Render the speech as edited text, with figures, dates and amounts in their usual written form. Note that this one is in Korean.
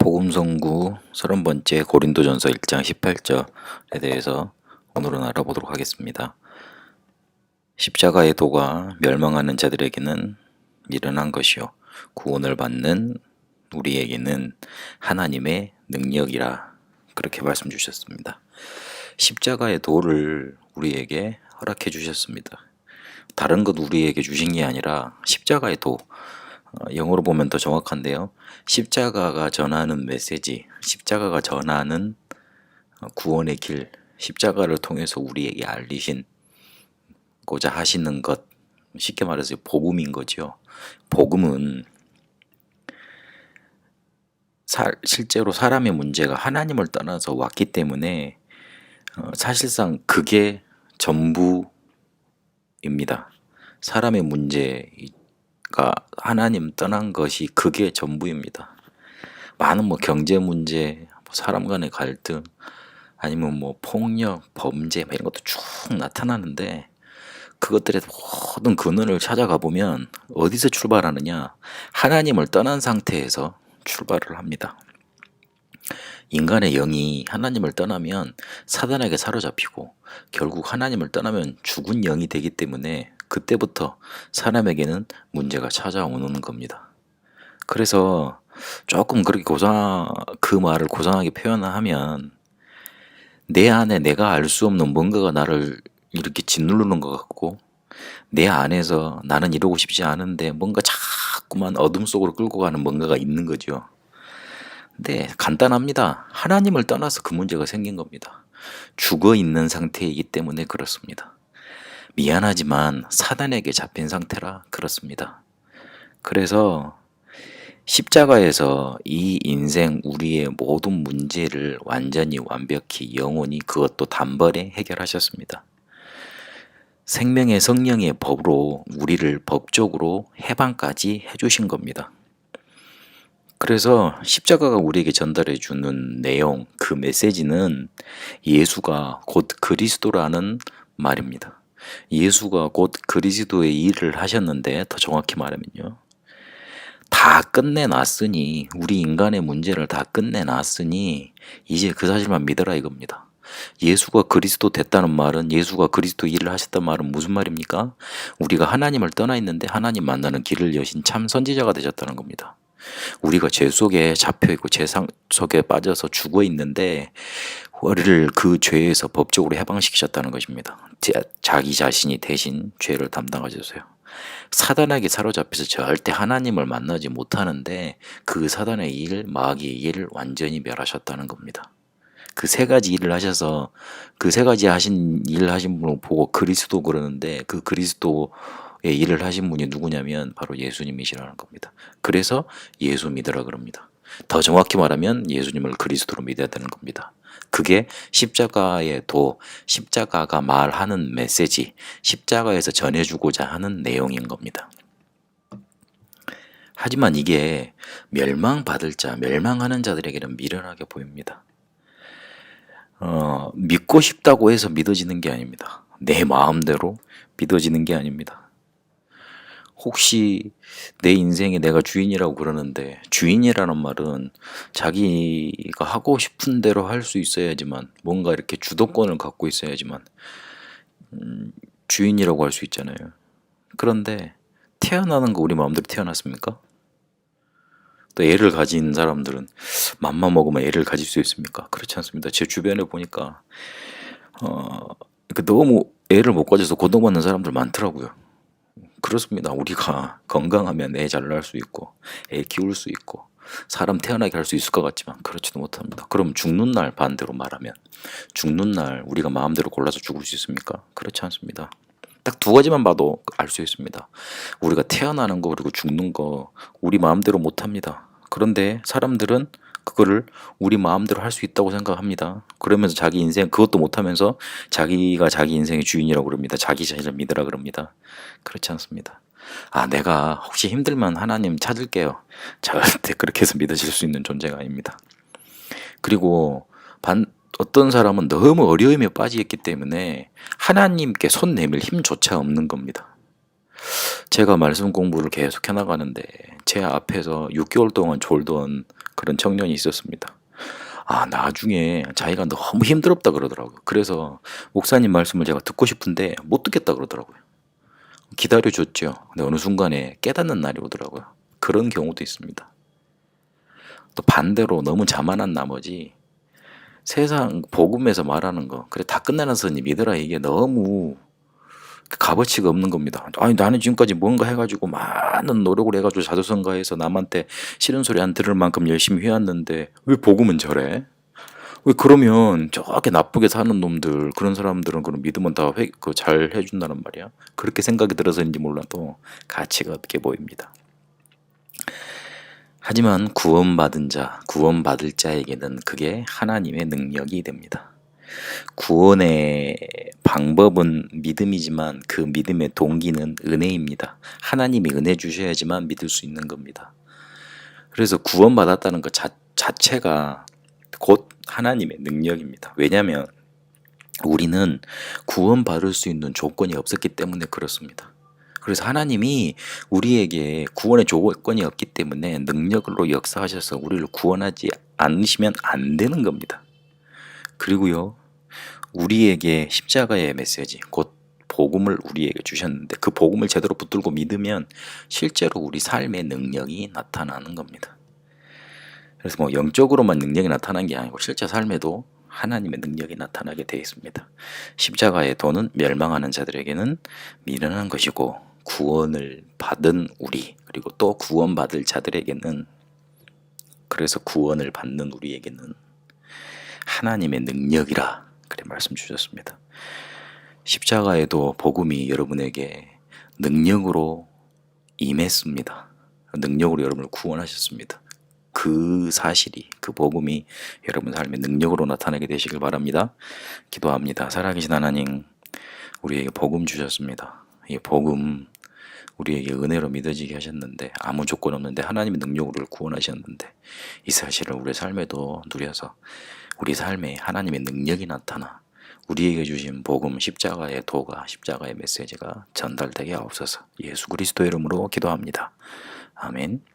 복음성구 30번째 고린도전서 1장 18절에 대해서 오늘은 알아보도록 하겠습니다. 십자가의 도가 멸망하는 자들에게는 미련한 것이요 구원을 받는 우리에게는 하나님의 능력이라, 그렇게 말씀 주셨습니다. 십자가의 도를 우리에게 허락해 주셨습니다. 다른 것 우리에게 주신 게 아니라 십자가의 도, 영어로 보면 더 정확한데요. 십자가가 전하는 메시지, 십자가가 전하는 구원의 길, 십자가를 통해서 우리에게 알리신 고자 하시는 것, 쉽게 말해서 복음인 거죠. 복음은 실제로 사람의 문제가 하나님을 떠나서 왔기 때문에 사실상 그게 전부입니다. 사람의 문제가 하나님 떠난 것이 그게 전부입니다. 많은 경제 문제, 사람 간의 갈등, 아니면 폭력, 범죄 이런 것도 쭉 나타나는데, 그것들의 모든 근원을 찾아가 보면 어디서 출발하느냐? 하나님을 떠난 상태에서 출발을 합니다. 인간의 영이 하나님을 떠나면 사단에게 사로잡히고, 결국 하나님을 떠나면 죽은 영이 되기 때문에 그때부터 사람에게는 문제가 찾아오는 겁니다. 그래서 조금 그렇게 그 말을 고상하게 표현하면, 내 안에 내가 알 수 없는 뭔가가 나를 이렇게 짓누르는 것 같고, 내 안에서 나는 이러고 싶지 않은데 뭔가 자꾸만 어둠 속으로 끌고 가는 뭔가가 있는 거죠. 근데 간단합니다. 하나님을 떠나서 그 문제가 생긴 겁니다. 죽어 있는 상태이기 때문에 그렇습니다. 미안하지만 사단에게 잡힌 상태라 그렇습니다. 그래서 십자가에서 이 인생 우리의 모든 문제를 완전히 완벽히 영원히 그것도 단번에 해결하셨습니다. 생명의 성령의 법으로 우리를 법적으로 해방까지 해주신 겁니다. 그래서 십자가가 우리에게 전달해 주는 내용, 그 메시지는 예수가 곧 그리스도라는 말입니다. 예수가 곧 그리스도의 일을 하셨는데, 더 정확히 말하면요, 다 끝내놨으니, 우리 인간의 문제를 다 끝내놨으니 이제 그 사실만 믿어라 이겁니다. 예수가 그리스도 됐다는 말은, 예수가 그리스도 일을 하셨다는 말은 무슨 말입니까? 우리가 하나님을 떠나 있는데 하나님 만나는 길을 여신 참 선지자가 되셨다는 겁니다. 우리가 죄 속에 잡혀있고 죄 속에 빠져서 죽어 있는데 우리를 그 죄에서 법적으로 해방시키셨다는 것입니다. 자기 자신이 대신 죄를 담당하셨어요. 사단에게 사로잡혀서 절대 하나님을 만나지 못하는데, 그 사단의 일, 마귀의 일을 완전히 멸하셨다는 겁니다. 그 세 가지 일을 하셔서, 그 세 가지 일을 하신 분을 보고 그리스도 그러는데, 그 그리스도의 일을 하신 분이 누구냐면 바로 예수님이시라는 겁니다. 그래서 예수 믿으라 그럽니다. 더 정확히 말하면 예수님을 그리스도로 믿어야 되는 겁니다. 그게 십자가의 도, 십자가가 말하는 메시지, 십자가에서 전해주고자 하는 내용인 겁니다. 하지만 이게 멸망받을 자, 멸망하는 자들에게는 미련하게 보입니다. 믿고 싶다고 해서 믿어지는 게 아닙니다. 내 마음대로 믿어지는 게 아닙니다. 혹시 내 인생에 내가 주인이라고 그러는데, 주인이라는 말은 자기가 하고 싶은 대로 할 수 있어야지만, 뭔가 이렇게 주도권을 갖고 있어야지만 주인이라고 할 수 있잖아요. 그런데 태어나는 거 우리 마음대로 태어났습니까? 또 애를 가진 사람들은 맘만 먹으면 애를 가질 수 있습니까? 그렇지 않습니다. 제 주변에 보니까 너무 애를 못 가져서 고통받는 사람들 많더라고요. 그렇습니다. 우리가 건강하면 애 잘 낳을 수 있고 애 키울 수 있고 사람 태어나게 할 수 있을 것 같지만 그렇지도 못합니다. 그럼 죽는 날, 반대로 말하면 죽는 날 우리가 마음대로 골라서 죽을 수 있습니까? 그렇지 않습니다. 딱 두 가지만 봐도 알 수 있습니다. 우리가 태어나는 거 그리고 죽는 거 우리 마음대로 못합니다. 그런데 사람들은 그거를 우리 마음대로 할 수 있다고 생각합니다. 그러면서 자기 인생 그것도 못하면서 자기가 자기 인생의 주인이라고 그럽니다. 자기 자신을 믿으라 그럽니다. 그렇지 않습니다. 내가 혹시 힘들면 하나님 찾을게요. 절대 그렇게 해서 믿어질 수 있는 존재가 아닙니다. 그리고 어떤 사람은 너무 어려움에 빠지기 때문에 하나님께 손 내밀 힘조차 없는 겁니다. 제가 말씀 공부를 계속 해 나가는데 제 앞에서 6개월 동안 졸던 그런 청년이 있었습니다. 나중에 자기가 너무 힘들었다 그러더라고요. 그래서 목사님 말씀을 제가 듣고 싶은데 못 듣겠다 그러더라고요. 기다려 줬죠. 근데 어느 순간에 깨닫는 날이 오더라고요. 그런 경우도 있습니다. 또 반대로 너무 자만한 나머지 세상 복음에서 말하는 거 그래 다 끝나는 선이 믿으라 이게 너무 값어치가 없는 겁니다. 아니 나는 지금까지 뭔가 해가지고 많은 노력을 해가지고 자조선가해서 남한테 싫은 소리 안 들을 만큼 열심히 해왔는데 왜 복음은 저래? 왜 그러면 저렇게 나쁘게 사는 놈들 그런 사람들은 그런 믿으면 다 잘 해준다는 말이야. 그렇게 생각이 들어서인지 몰라도 가치가 없게 보입니다. 하지만 구원받은 자, 구원받을 자에게는 그게 하나님의 능력이 됩니다. 구원의 방법은 믿음이지만 그 믿음의 동기는 은혜입니다. 하나님이 은혜 주셔야지만 믿을 수 있는 겁니다. 그래서 구원받았다는 것 자체가 곧 하나님의 능력입니다. 왜냐하면 우리는 구원받을 수 있는 조건이 없었기 때문에 그렇습니다. 그래서 하나님이 우리에게 구원의 조건이 없기 때문에 능력으로 역사하셔서 우리를 구원하지 않으시면 안 되는 겁니다. 그리고요, 우리에게 십자가의 메시지, 곧 복음을 우리에게 주셨는데 그 복음을 제대로 붙들고 믿으면 실제로 우리 삶의 능력이 나타나는 겁니다. 그래서 뭐 영적으로만 능력이 나타난 게 아니고 실제 삶에도 하나님의 능력이 나타나게 되어 있습니다. 십자가의 도는 멸망하는 자들에게는 미련한 것이고 구원을 받은 우리 그리고 또 구원받을 자들에게는 그래서 구원을 받는 우리에게는 하나님의 능력이라 그래 말씀 주셨습니다. 십자가에도 복음이 여러분에게 능력으로 임했습니다. 능력으로 여러분을 구원하셨습니다. 그 사실이 그 복음이 여러분 삶의 능력으로 나타나게 되시길 바랍니다. 기도합니다. 살아계신 하나님 우리에게 복음 주셨습니다. 이 복음 우리에게 은혜로 믿어지게 하셨는데 아무 조건 없는데 하나님의 능력으로 우리를 구원하셨는데 이 사실을 우리의 삶에도 누려서 우리 삶에 하나님의 능력이 나타나 우리에게 주신 복음 십자가의 도가 십자가의 메시지가 전달되게 하옵소서. 예수 그리스도의 이름으로 기도합니다. 아멘.